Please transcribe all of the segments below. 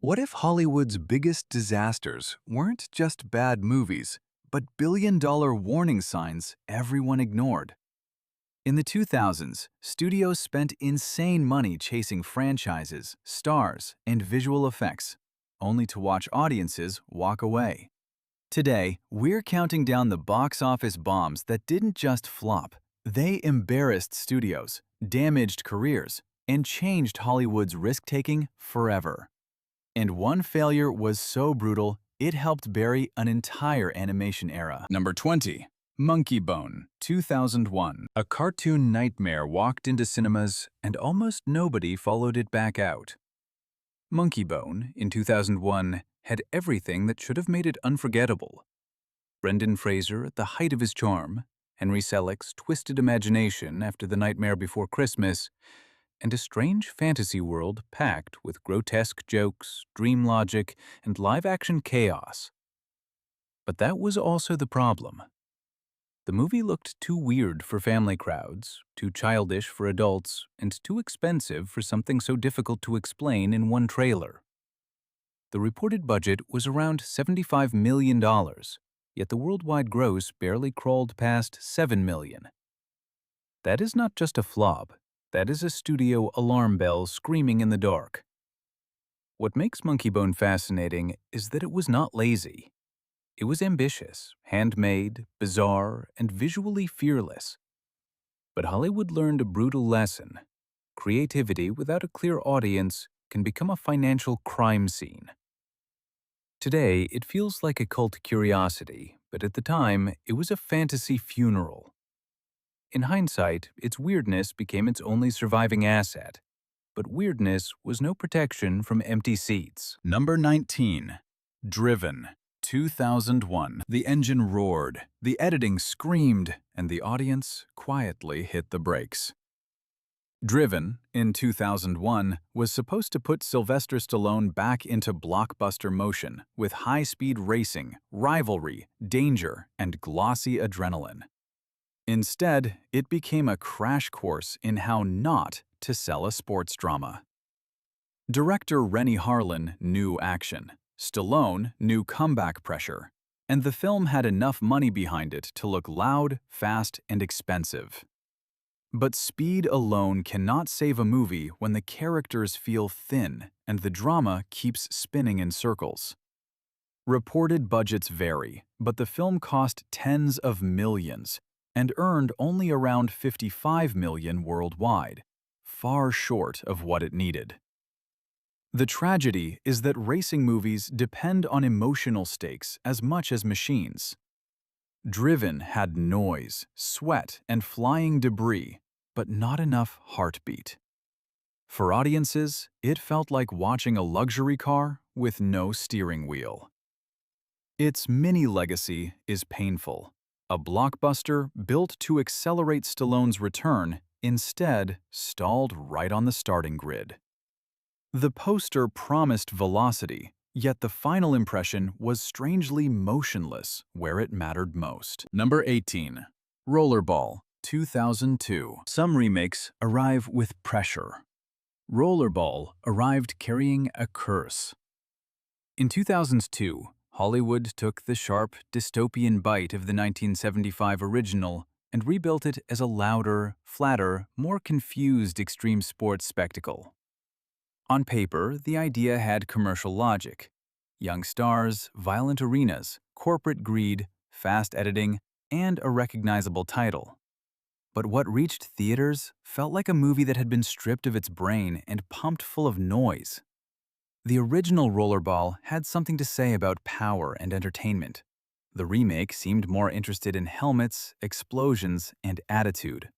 What if Hollywood's biggest disasters weren't just bad movies, but billion-dollar warning signs everyone ignored? In the 2000s, studios spent insane money chasing franchises, stars, and visual effects, only to watch audiences walk away. Today, we're counting down the box office bombs that didn't just flop. They embarrassed studios, damaged careers, and changed Hollywood's risk-taking forever. And one failure was so brutal, it helped bury an entire animation era. Number 20. Monkeybone, 2001. A cartoon nightmare walked into cinemas, and almost nobody followed it back out. Monkeybone, in 2001, had everything that should have made it unforgettable. Brendan Fraser at the height of his charm, Henry Selick's twisted imagination after The Nightmare Before Christmas, and a strange fantasy world packed with grotesque jokes, dream logic, and live-action chaos. But that was also the problem. The movie looked too weird for family crowds, too childish for adults, and too expensive for something so difficult to explain in one trailer. The reported budget was around $75 million, yet the worldwide gross barely crawled past $7 million. That is not just a flop. That is a studio alarm bell screaming in the dark. What makes Monkeybone fascinating is that it was not lazy. It was ambitious, handmade, bizarre, and visually fearless. But Hollywood learned a brutal lesson. Creativity without a clear audience can become a financial crime scene. Today, it feels like a cult curiosity, but at the time, it was a fantasy funeral. In hindsight, its weirdness became its only surviving asset. But weirdness was no protection from empty seats. Number 19. Driven, 2001. The engine roared, the editing screamed, and the audience quietly hit the brakes. Driven, in 2001, was supposed to put Sylvester Stallone back into blockbuster motion with high-speed racing, rivalry, danger, and glossy adrenaline. Instead, it became a crash course in how not to sell a sports drama. Director Renny Harlin knew action, Stallone knew comeback pressure, and the film had enough money behind it to look loud, fast, and expensive. But speed alone cannot save a movie when the characters feel thin and the drama keeps spinning in circles. Reported budgets vary, but the film cost tens of millions and earned only around $55 million worldwide, far short of what it needed. The tragedy is that racing movies depend on emotional stakes as much as machines. Driven had noise, sweat, and flying debris, but not enough heartbeat. For audiences, it felt like watching a luxury car with no steering wheel. Its mini-legacy is painful. A blockbuster built to accelerate Stallone's return instead stalled right on the starting grid. The poster promised velocity, yet the final impression was strangely motionless where it mattered most. Number 18. Rollerball, 2002. Some remakes arrive with pressure. Rollerball arrived carrying a curse. In 2002, Hollywood took the sharp, dystopian bite of the 1975 original and rebuilt it as a louder, flatter, more confused extreme sports spectacle. On paper, the idea had commercial logic. Young stars, violent arenas, corporate greed, fast editing, and a recognizable title. But what reached theaters felt like a movie that had been stripped of its brain and pumped full of noise. The original Rollerball had something to say about power and entertainment. The remake seemed more interested in helmets, explosions, and attitude.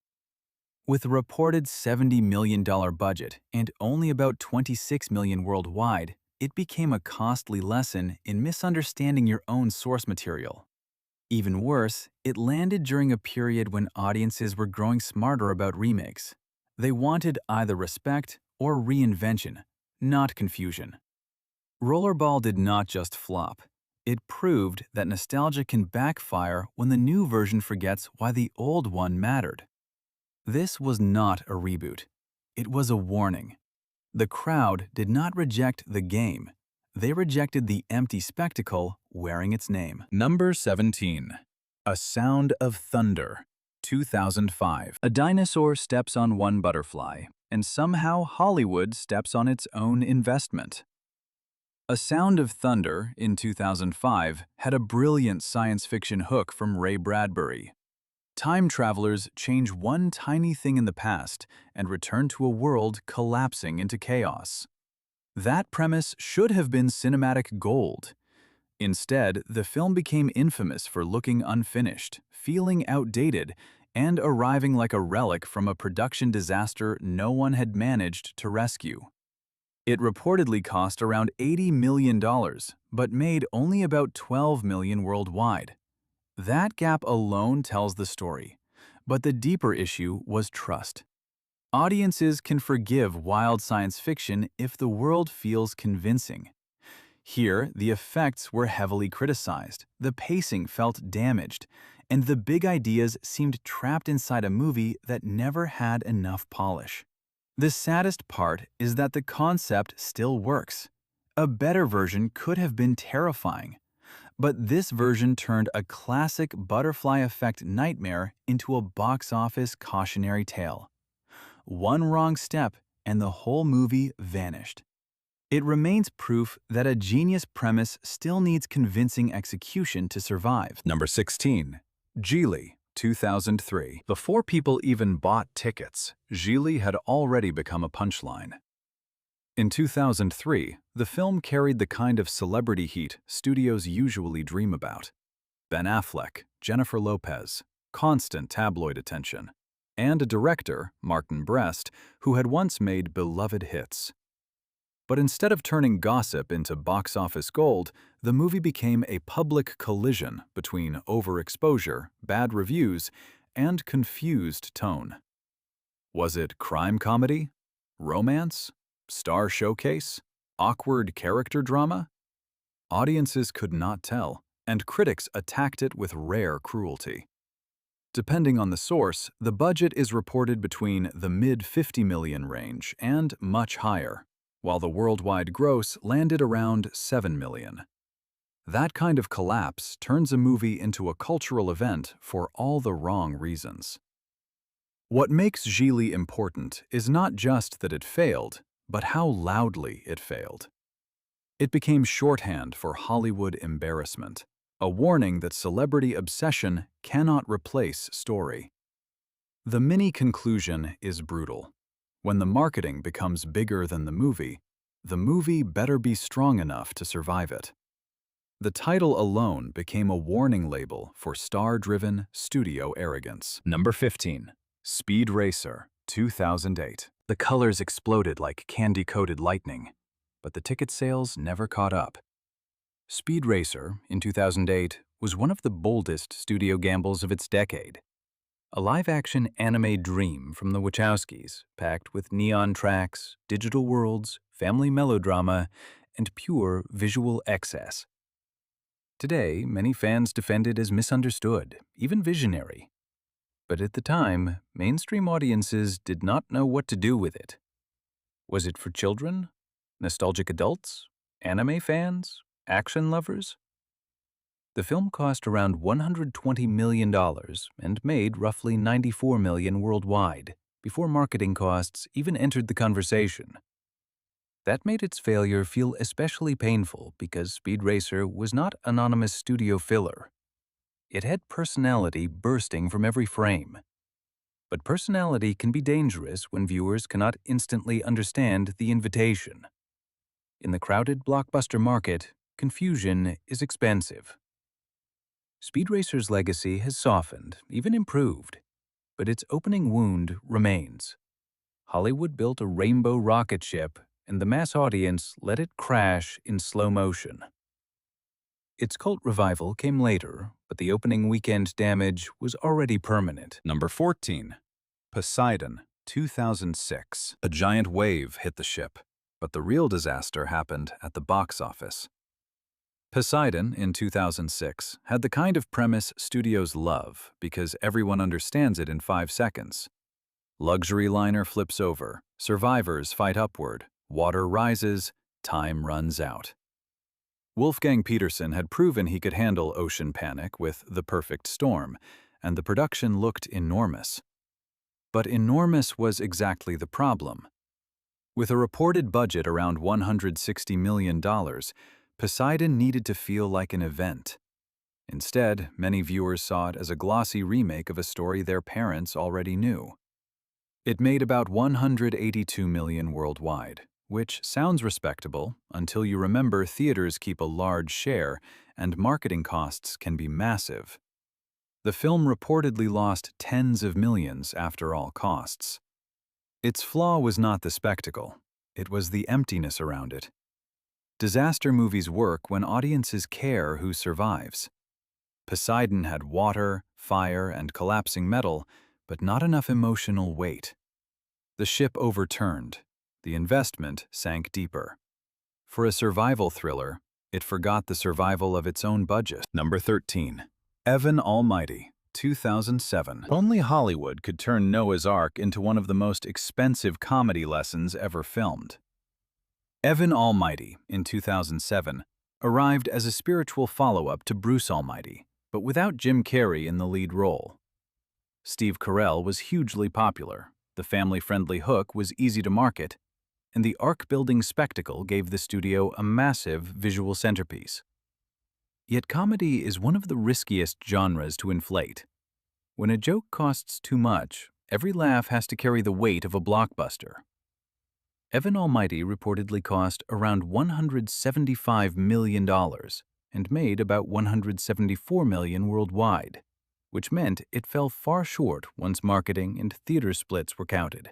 With a reported $70 million budget and only about $26 million worldwide, it became a costly lesson in misunderstanding your own source material. Even worse, it landed during a period when audiences were growing smarter about remakes. They wanted either respect or reinvention, not confusion. Rollerball did not just flop. It proved that nostalgia can backfire when the new version forgets why the old one mattered. This was not a reboot. It was a warning. The crowd did not reject the game. They rejected the empty spectacle wearing its name. Number 17. A Sound of Thunder, 2005. A dinosaur steps on one butterfly, and somehow Hollywood steps on its own investment. A Sound of Thunder, in 2005, had a brilliant science fiction hook from Ray Bradbury. Time travelers change one tiny thing in the past and return to a world collapsing into chaos. That premise should have been cinematic gold. Instead, the film became infamous for looking unfinished, feeling outdated, and arriving like a relic from a production disaster no one had managed to rescue. It reportedly cost around $80 million, but made only about $12 million worldwide. That gap alone tells the story, but the deeper issue was trust. Audiences can forgive wild science fiction if the world feels convincing. Here, the effects were heavily criticized, the pacing felt damaged, and the big ideas seemed trapped inside a movie that never had enough polish. The saddest part is that the concept still works. A better version could have been terrifying. But this version turned a classic butterfly effect nightmare into a box office cautionary tale. One wrong step and the whole movie vanished. It remains proof that a genius premise still needs convincing execution to survive. Number 16. Gigli, 2003. Before people even bought tickets, Gigli had already become a punchline. In 2003, the film carried the kind of celebrity heat studios usually dream about. Ben Affleck, Jennifer Lopez, constant tabloid attention, and a director, Martin Brest, who had once made beloved hits. But instead of turning gossip into box office gold, the movie became a public collision between overexposure, bad reviews, and confused tone. Was it crime comedy? Romance? Star showcase? Awkward character drama? Audiences could not tell, and critics attacked it with rare cruelty. Depending on the source, the budget is reported between the mid-50 million range and much higher, while the worldwide gross landed around 7 million. That kind of collapse turns a movie into a cultural event for all the wrong reasons. What makes Gigli important is not just that it failed, but how loudly it failed. It became shorthand for Hollywood embarrassment, a warning that celebrity obsession cannot replace story. The mini-conclusion is brutal. When the marketing becomes bigger than the movie better be strong enough to survive it. The title alone became a warning label for star-driven studio arrogance. Number 15. Speed Racer, 2008. The colors exploded like candy-coated lightning, but the ticket sales never caught up. Speed Racer, in 2008, was one of the boldest studio gambles of its decade. A live-action anime dream from the Wachowskis, packed with neon tracks, digital worlds, family melodrama, and pure visual excess. Today, many fans defend it as misunderstood, even visionary. But at the time, mainstream audiences did not know what to do with it. Was it for children? Nostalgic adults? Anime fans? Action lovers? The film cost around $120 million and made roughly $94 million worldwide, before marketing costs even entered the conversation. That made its failure feel especially painful because Speed Racer was not anonymous studio filler. It had personality bursting from every frame. But personality can be dangerous when viewers cannot instantly understand the invitation. In the crowded blockbuster market, confusion is expensive. Speed Racer's legacy has softened, even improved, but its opening wound remains. Hollywood built a rainbow rocket ship, and the mass audience let it crash in slow motion. Its cult revival came later, but the opening weekend damage was already permanent. Number 14. Poseidon, 2006. A giant wave hit the ship, but the real disaster happened at the box office. Poseidon, in 2006, had the kind of premise studios love because everyone understands it in 5 seconds. Luxury liner flips over, survivors fight upward, water rises, time runs out. Wolfgang Petersen had proven he could handle ocean panic with The Perfect Storm, and the production looked enormous. But enormous was exactly the problem. With a reported budget around $160 million, Poseidon needed to feel like an event. Instead, many viewers saw it as a glossy remake of a story their parents already knew. It made about $182 million worldwide, which sounds respectable until you remember theaters keep a large share and marketing costs can be massive. The film reportedly lost tens of millions after all costs. Its flaw was not the spectacle, it was the emptiness around it. Disaster movies work when audiences care who survives. Poseidon had water, fire, and collapsing metal, but not enough emotional weight. The ship overturned. The investment sank deeper. For a survival thriller, it forgot the survival of its own budget. Number 13. Evan Almighty, 2007. Only Hollywood could turn Noah's Ark into one of the most expensive comedy lessons ever filmed. Evan Almighty, in 2007, arrived as a spiritual follow-up to Bruce Almighty, but without Jim Carrey in the lead role. Steve Carell was hugely popular, the family-friendly hook was easy to market, and the ark-building spectacle gave the studio a massive visual centerpiece. Yet comedy is one of the riskiest genres to inflate. When a joke costs too much, every laugh has to carry the weight of a blockbuster. Evan Almighty reportedly cost around $175 million and made about $174 million worldwide, which meant it fell far short once marketing and theater splits were counted.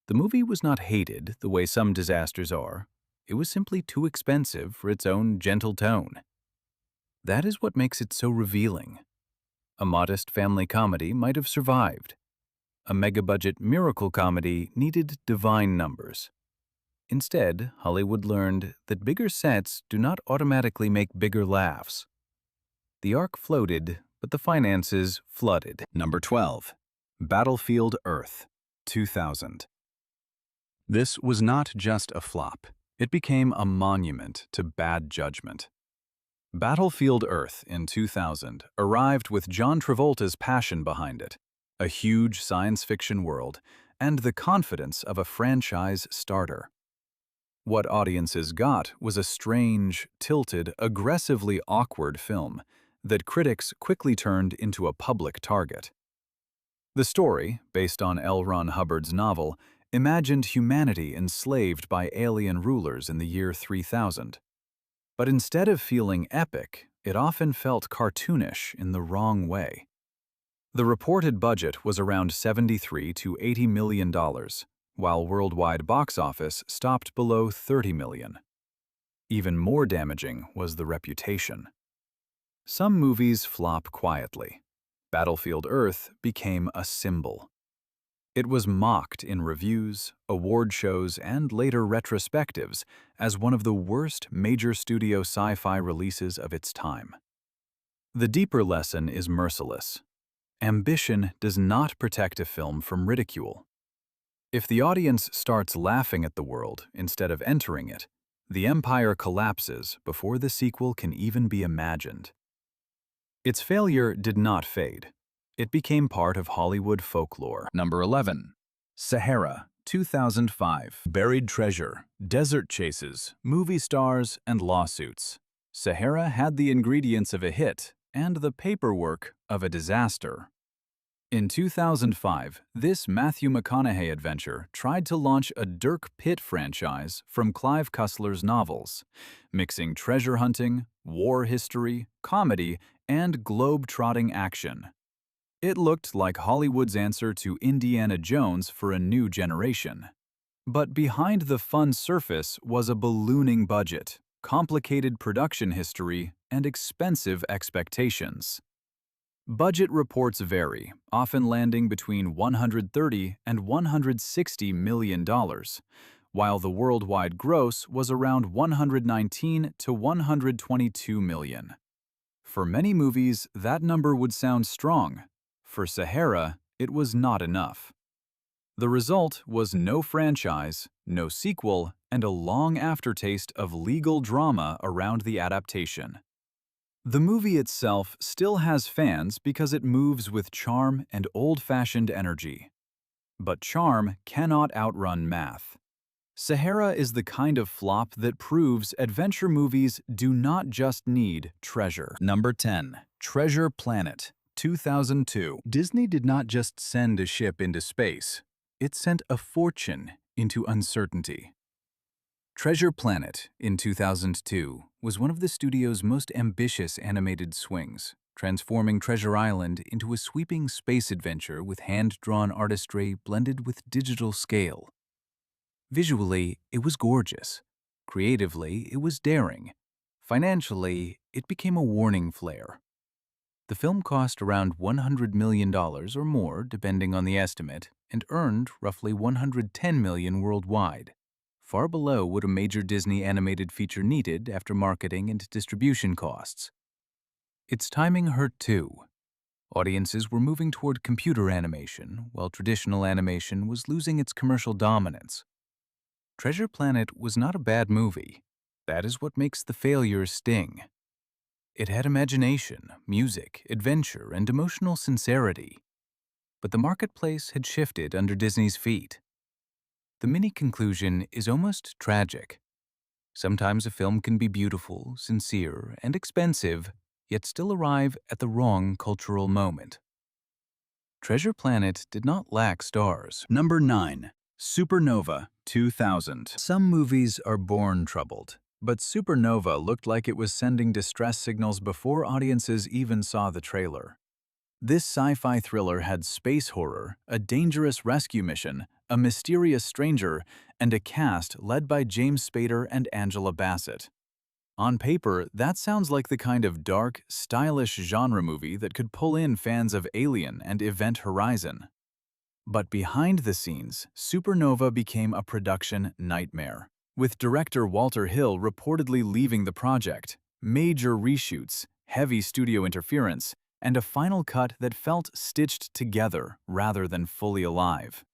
The movie was not hated the way some disasters are. It was simply too expensive for its own gentle tone. That is what makes it so revealing. A modest family comedy might have survived. A mega-budget miracle comedy needed divine numbers. Instead, Hollywood learned that bigger sets do not automatically make bigger laughs. The Ark floated, but the finances flooded. Number 12. Battlefield Earth, 2000. This was not just a flop. It became a monument to bad judgment. Battlefield Earth in 2000 arrived with John Travolta's passion behind it, a huge science fiction world, and the confidence of a franchise starter. What audiences got was a strange, tilted, aggressively awkward film that critics quickly turned into a public target. The story, based on L. Ron Hubbard's novel, imagined humanity enslaved by alien rulers in the year 3000. But instead of feeling epic, it often felt cartoonish in the wrong way. The reported budget was around $73 to $80 million, while worldwide box office stopped below $30 million. Even more damaging was the reputation. Some movies flop quietly. Battlefield Earth became a symbol. It was mocked in reviews, award shows, and later retrospectives as one of the worst major studio sci-fi releases of its time. The deeper lesson is merciless. Ambition does not protect a film from ridicule. If the audience starts laughing at the world instead of entering it, the empire collapses before the sequel can even be imagined. Its failure did not fade. It became part of Hollywood folklore. Number 11. Sahara, 2005. Buried treasure, desert chases, movie stars, and lawsuits. Sahara had the ingredients of a hit and the paperwork of a disaster. In 2005, this Matthew McConaughey adventure tried to launch a Dirk Pitt franchise from Clive Cussler's novels, mixing treasure hunting, war history, comedy, and globe-trotting action. It looked like Hollywood's answer to Indiana Jones for a new generation. But behind the fun surface was a ballooning budget, complicated production history, and expensive expectations. Budget reports vary, often landing between $130 and $160 million, while the worldwide gross was around $119 to $122 million. For many movies, that number would sound strong. For Sahara, it was not enough. The result was no franchise, no sequel, and a long aftertaste of legal drama around the adaptation. The movie itself still has fans because it moves with charm and old-fashioned energy. But charm cannot outrun math. Sahara is the kind of flop that proves adventure movies do not just need treasure. Number 10. Treasure Planet, 2002. Disney did not just send a ship into space. It sent a fortune into uncertainty. Treasure Planet, in 2002, was one of the studio's most ambitious animated swings, transforming Treasure Island into a sweeping space adventure with hand-drawn artistry blended with digital scale. Visually, it was gorgeous. Creatively, it was daring. Financially, it became a warning flare. The film cost around $100 million or more, depending on the estimate, and earned roughly $110 million worldwide, far below what a major Disney animated feature needed after marketing and distribution costs. Its timing hurt too. Audiences were moving toward computer animation, while traditional animation was losing its commercial dominance. Treasure Planet was not a bad movie. That is what makes the failure sting. It had imagination, music, adventure, and emotional sincerity. But the marketplace had shifted under Disney's feet. The mini-conclusion is almost tragic. Sometimes a film can be beautiful, sincere, and expensive, yet still arrive at the wrong cultural moment. Treasure Planet did not lack stars. Number 9. Supernova, 2000. Some movies are born troubled, but Supernova looked like it was sending distress signals before audiences even saw the trailer. This sci-fi thriller had space horror, a dangerous rescue mission, a mysterious stranger, and a cast led by James Spader and Angela Bassett. On paper, that sounds like the kind of dark, stylish genre movie that could pull in fans of Alien and Event Horizon. But behind the scenes, Supernova became a production nightmare, with director Walter Hill reportedly leaving the project, major reshoots, heavy studio interference, and a final cut that felt stitched together rather than fully alive.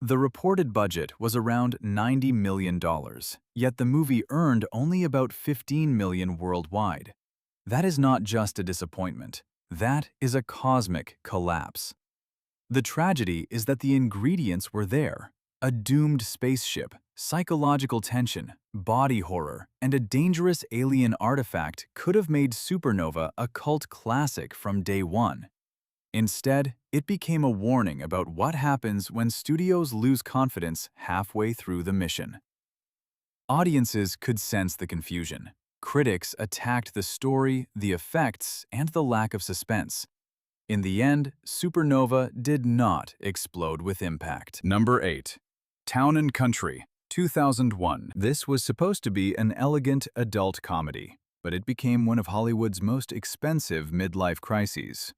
The reported budget was around $90 million, yet the movie earned only about $15 million worldwide. That is not just a disappointment. That is a cosmic collapse. The tragedy is that the ingredients were there: a doomed spaceship, psychological tension, body horror, and a dangerous alien artifact could have made Supernova a cult classic from day one. Instead, it became a warning about what happens when studios lose confidence halfway through the mission. Audiences could sense the confusion. Critics attacked the story, the effects, and the lack of suspense. In the end, Supernova did not explode with impact. Number 8. Town & Country, 2001. This was supposed to be an elegant adult comedy, but it became one of Hollywood's most expensive midlife crises.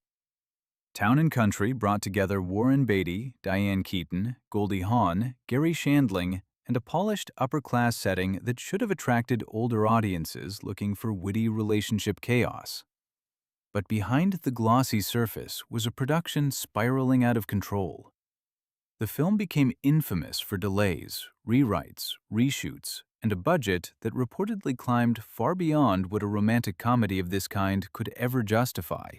Town & Country brought together Warren Beatty, Diane Keaton, Goldie Hawn, Gary Shandling, and a polished upper-class setting that should have attracted older audiences looking for witty relationship chaos. But behind the glossy surface was a production spiraling out of control. The film became infamous for delays, rewrites, reshoots, and a budget that reportedly climbed far beyond what a romantic comedy of this kind could ever justify.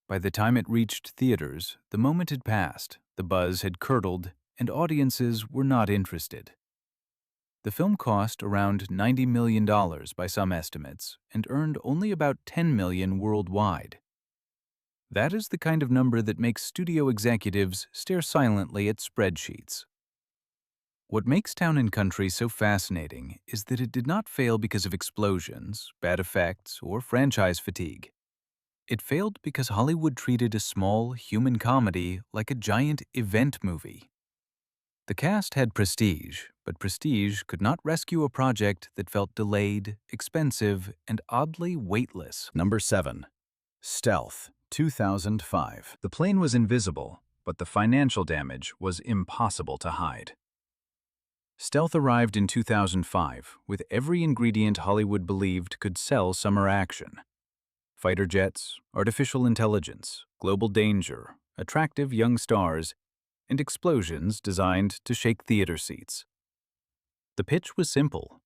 By the time it reached theaters, the moment had passed, the buzz had curdled, and audiences were not interested. The film cost around $90 million by some estimates and earned only about $10 million worldwide. That is the kind of number that makes studio executives stare silently at spreadsheets. What makes Town & Country so fascinating is that it did not fail because of explosions, bad effects, or franchise fatigue. It failed because Hollywood treated a small, human comedy like a giant event movie. The cast had prestige, but prestige could not rescue a project that felt delayed, expensive, and oddly weightless. Number 7. Stealth, 2005. The plane was invisible, but the financial damage was impossible to hide. Stealth arrived in 2005 with every ingredient Hollywood believed could sell summer action: fighter jets, artificial intelligence, global danger, attractive young stars, and explosions designed to shake theater seats. The pitch was simple.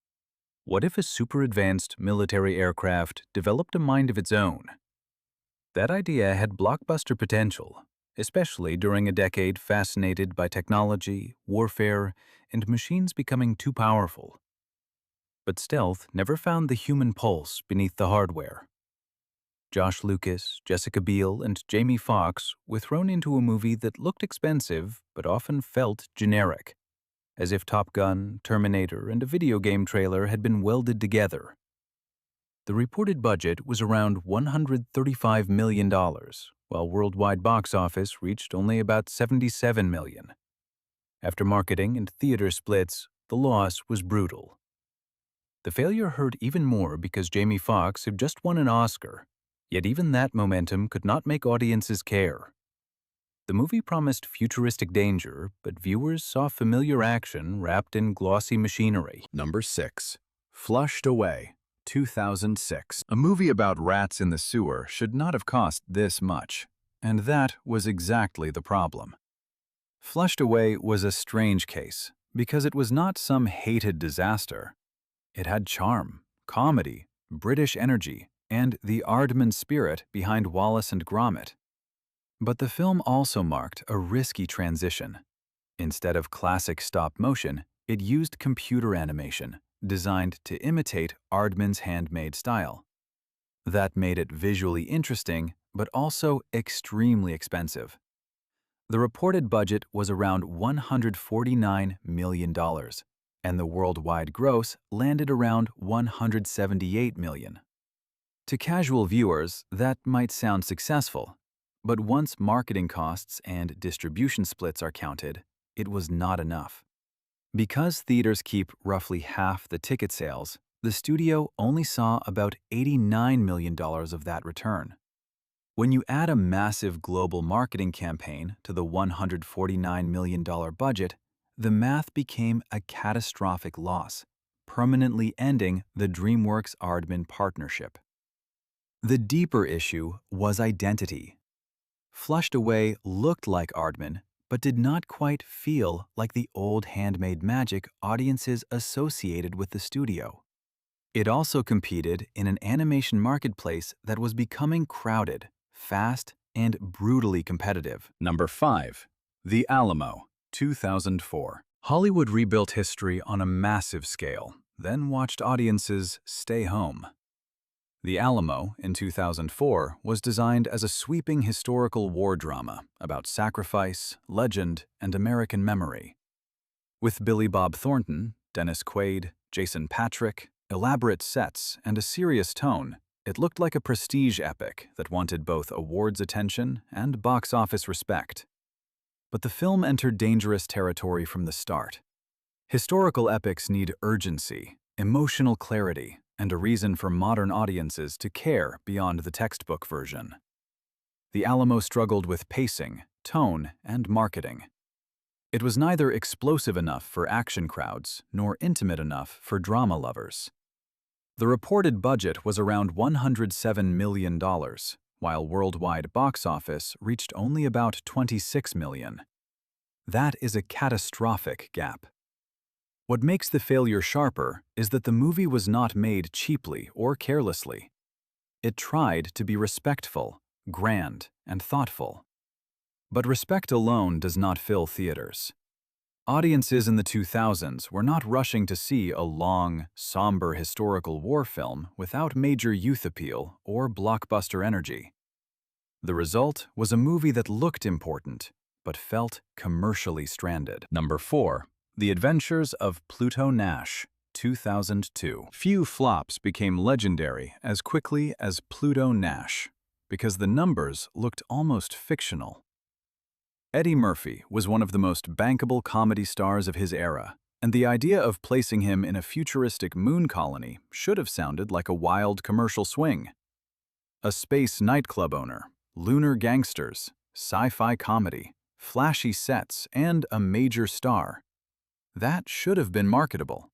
What if a super-advanced military aircraft developed a mind of its own? That idea had blockbuster potential, especially during a decade fascinated by technology, warfare, and machines becoming too powerful. But stealth never found the human pulse beneath the hardware. Josh Lucas, Jessica Biel, and Jamie Foxx were thrown into a movie that looked expensive but often felt generic, as if Top Gun, Terminator, and a video game trailer had been welded together. The reported budget was around $135 million, while worldwide box office reached only about $77 million. After marketing and theater splits, the loss was brutal. The failure hurt even more because Jamie Foxx had just won an Oscar, yet even that momentum could not make audiences care. The movie promised futuristic danger, but viewers saw familiar action wrapped in glossy machinery. Number 6. Flushed Away, 2006. A movie about rats in the sewer should not have cost this much, and that was exactly the problem. Flushed Away was a strange case, because it was not some hated disaster. It had charm, comedy, British energy, and the Aardman spirit behind Wallace and Gromit. But the film also marked a risky transition. Instead of classic stop-motion, it used computer animation, designed to imitate Aardman's handmade style. That made it visually interesting, but also extremely expensive. The reported budget was around $149 million, and the worldwide gross landed around $178 million. To casual viewers, that might sound successful, but once marketing costs and distribution splits are counted, it was not enough. Because theaters keep roughly half the ticket sales, the studio only saw about $89 million of that return. When you add a massive global marketing campaign to the $149 million budget, the math became a catastrophic loss, permanently ending the DreamWorks-Aardman partnership. The deeper issue was identity. Flushed Away looked like Aardman, but did not quite feel like the old handmade magic audiences associated with the studio. It also competed in an animation marketplace that was becoming crowded, fast, and brutally competitive. Number 5. The Alamo, 2004. Hollywood rebuilt history on a massive scale, then watched audiences stay home. The Alamo, in 2004, was designed as a sweeping historical war drama about sacrifice, legend, and American memory. With Billy Bob Thornton, Dennis Quaid, Jason Patric, elaborate sets, and a serious tone, it looked like a prestige epic that wanted both awards attention and box office respect. But the film entered dangerous territory from the start. Historical epics need urgency, emotional clarity, and a reason for modern audiences to care beyond the textbook version. The Alamo struggled with pacing, tone, and marketing. It was neither explosive enough for action crowds nor intimate enough for drama lovers. The reported budget was around $107 million, while worldwide box office reached only about $26 million. That is a catastrophic gap. What makes the failure sharper is that the movie was not made cheaply or carelessly. It tried to be respectful, grand, and thoughtful. But respect alone does not fill theaters. Audiences in the 2000s were not rushing to see a long, somber historical war film without major youth appeal or blockbuster energy. The result was a movie that looked important, but felt commercially stranded. Number 4. The Adventures of Pluto Nash, 2002. Few flops became legendary as quickly as Pluto Nash, because the numbers looked almost fictional. Eddie Murphy was one of the most bankable comedy stars of his era, and the idea of placing him in a futuristic moon colony should have sounded like a wild commercial swing. A space nightclub owner, lunar gangsters, sci-fi comedy, flashy sets, and a major star. That should have been marketable.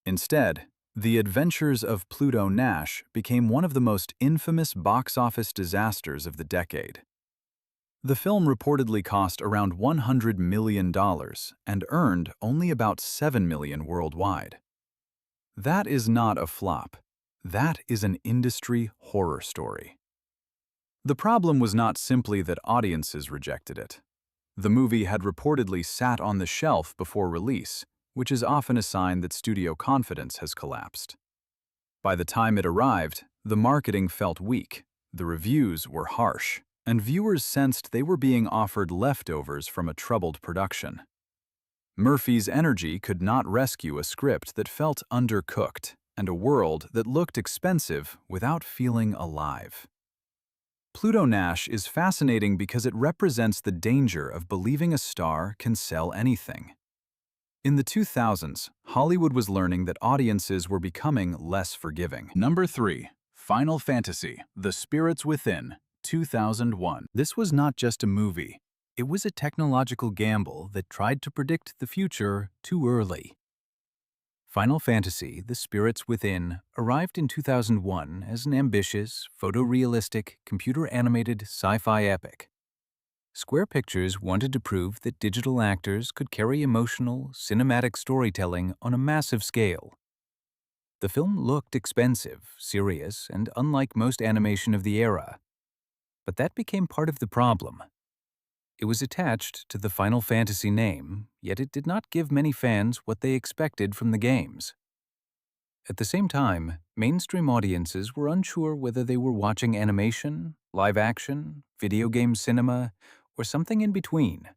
Instead, The Adventures of Pluto Nash became one of the most infamous box office disasters of the decade. The film reportedly cost around $100 million and earned only about $7 million worldwide. That is not a flop. That is an industry horror story. The problem was not simply that audiences rejected it. The movie had reportedly sat on the shelf before release, which is often a sign that studio confidence has collapsed. By the time it arrived, the marketing felt weak, the reviews were harsh, and viewers sensed they were being offered leftovers from a troubled production. Murphy's energy could not rescue a script that felt undercooked and a world that looked expensive without feeling alive. Pluto Nash is fascinating because it represents the danger of believing a star can sell anything. In the 2000s, Hollywood was learning that audiences were becoming less forgiving. Number 3. Final Fantasy: The Spirits Within, 2001. This was not just a movie. It was a technological gamble that tried to predict the future too early. Final Fantasy: The Spirits Within arrived in 2001 as an ambitious, photorealistic, computer-animated sci-fi epic. Square Pictures wanted to prove that digital actors could carry emotional, cinematic storytelling on a massive scale. The film looked expensive, serious, and unlike most animation of the era. But that became part of the problem. It was attached to the Final Fantasy name, yet it did not give many fans what they expected from the games. At the same time, mainstream audiences were unsure whether they were watching animation, live action, video game cinema, or something in between.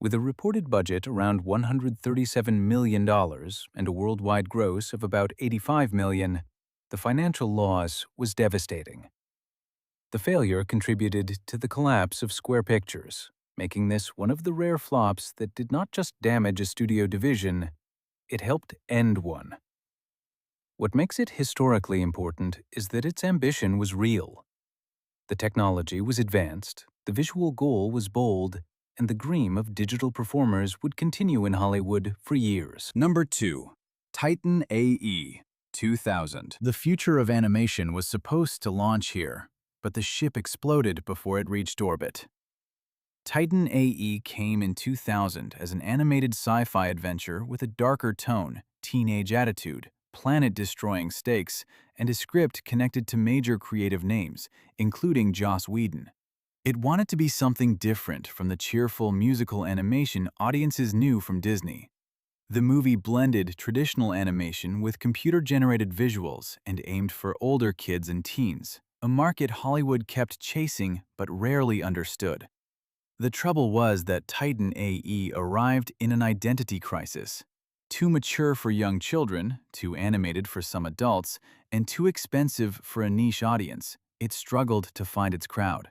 With a reported budget around $137 million and a worldwide gross of about $85 million, the financial loss was devastating. The failure contributed to the collapse of Square Pictures, making this one of the rare flops that did not just damage a studio division, it helped end one. What makes it historically important is that its ambition was real. The technology was advanced, the visual goal was bold, and the dream of digital performers would continue in Hollywood for years. Number 2. Titan AE, 2000. The future of animation was supposed to launch here, but the ship exploded before it reached orbit. Titan AE came in 2000 as an animated sci-fi adventure with a darker tone, teenage attitude, planet-destroying stakes, and a script connected to major creative names, including Joss Whedon. It wanted to be something different from the cheerful musical animation audiences knew from Disney. The movie blended traditional animation with computer-generated visuals and aimed for older kids and teens, a market Hollywood kept chasing but rarely understood. The trouble was that Titan AE arrived in an identity crisis. Too mature for young children, too animated for some adults, and too expensive for a niche audience, it struggled to find its crowd.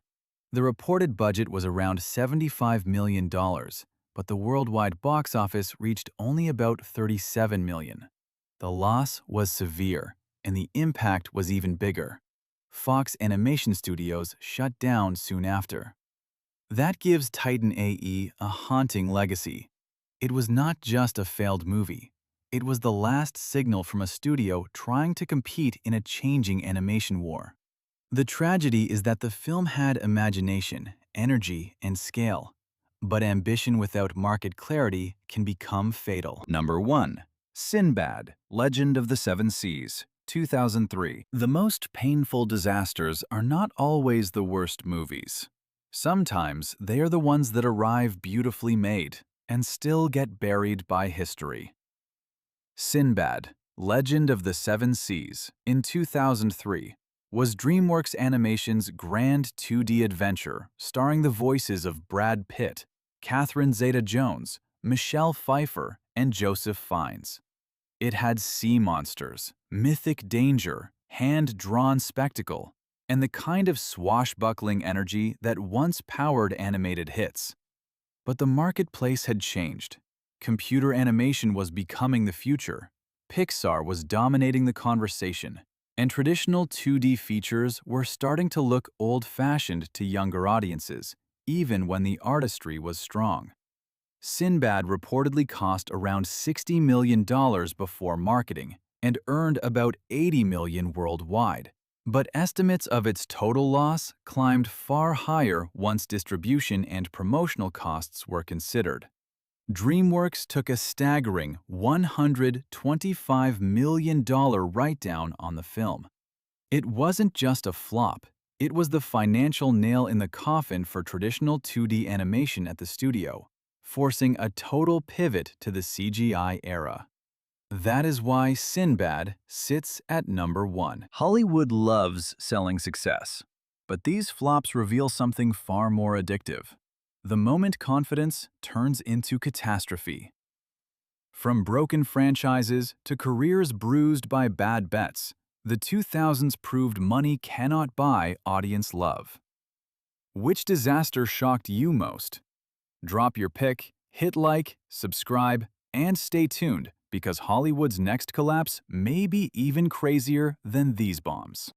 The reported budget was around $75 million, but the worldwide box office reached only about $37 million. The loss was severe, and the impact was even bigger. Fox Animation Studios shut down soon after. That gives Titan AE a haunting legacy. It was not just a failed movie. It was the last signal from a studio trying to compete in a changing animation war. The tragedy is that the film had imagination, energy, and scale, but ambition without market clarity can become fatal. Number 1. Sinbad, Legend of the Seven Seas, 2003. The most painful disasters are not always the worst movies. Sometimes they are the ones that arrive beautifully made and still get buried by history. Sinbad, Legend of the Seven Seas, in 2003, was DreamWorks Animation's grand 2D adventure starring the voices of Brad Pitt, Catherine Zeta-Jones, Michelle Pfeiffer, and Joseph Fiennes. It had sea monsters, mythic danger, hand-drawn spectacle, and the kind of swashbuckling energy that once powered animated hits. But the marketplace had changed. Computer animation was becoming the future. Pixar was dominating the conversation, and traditional 2D features were starting to look old-fashioned to younger audiences, even when the artistry was strong. Sinbad reportedly cost around $60 million before marketing and earned about $80 million worldwide, But estimates of its total loss climbed far higher once distribution and promotional costs were considered. DreamWorks took a staggering $125 million write-down on the film. It wasn't just a flop, it was the financial nail in the coffin for traditional 2D animation at the studio, forcing a total pivot to the CGI era. That is why Sinbad sits at number 1. Hollywood loves selling success, but these flops reveal something far more addictive. The moment confidence turns into catastrophe. From broken franchises to careers bruised by bad bets, the 2000s proved money cannot buy audience love. Which disaster shocked you most? Drop your pick, hit like, subscribe, and stay tuned because Hollywood's next collapse may be even crazier than these bombs.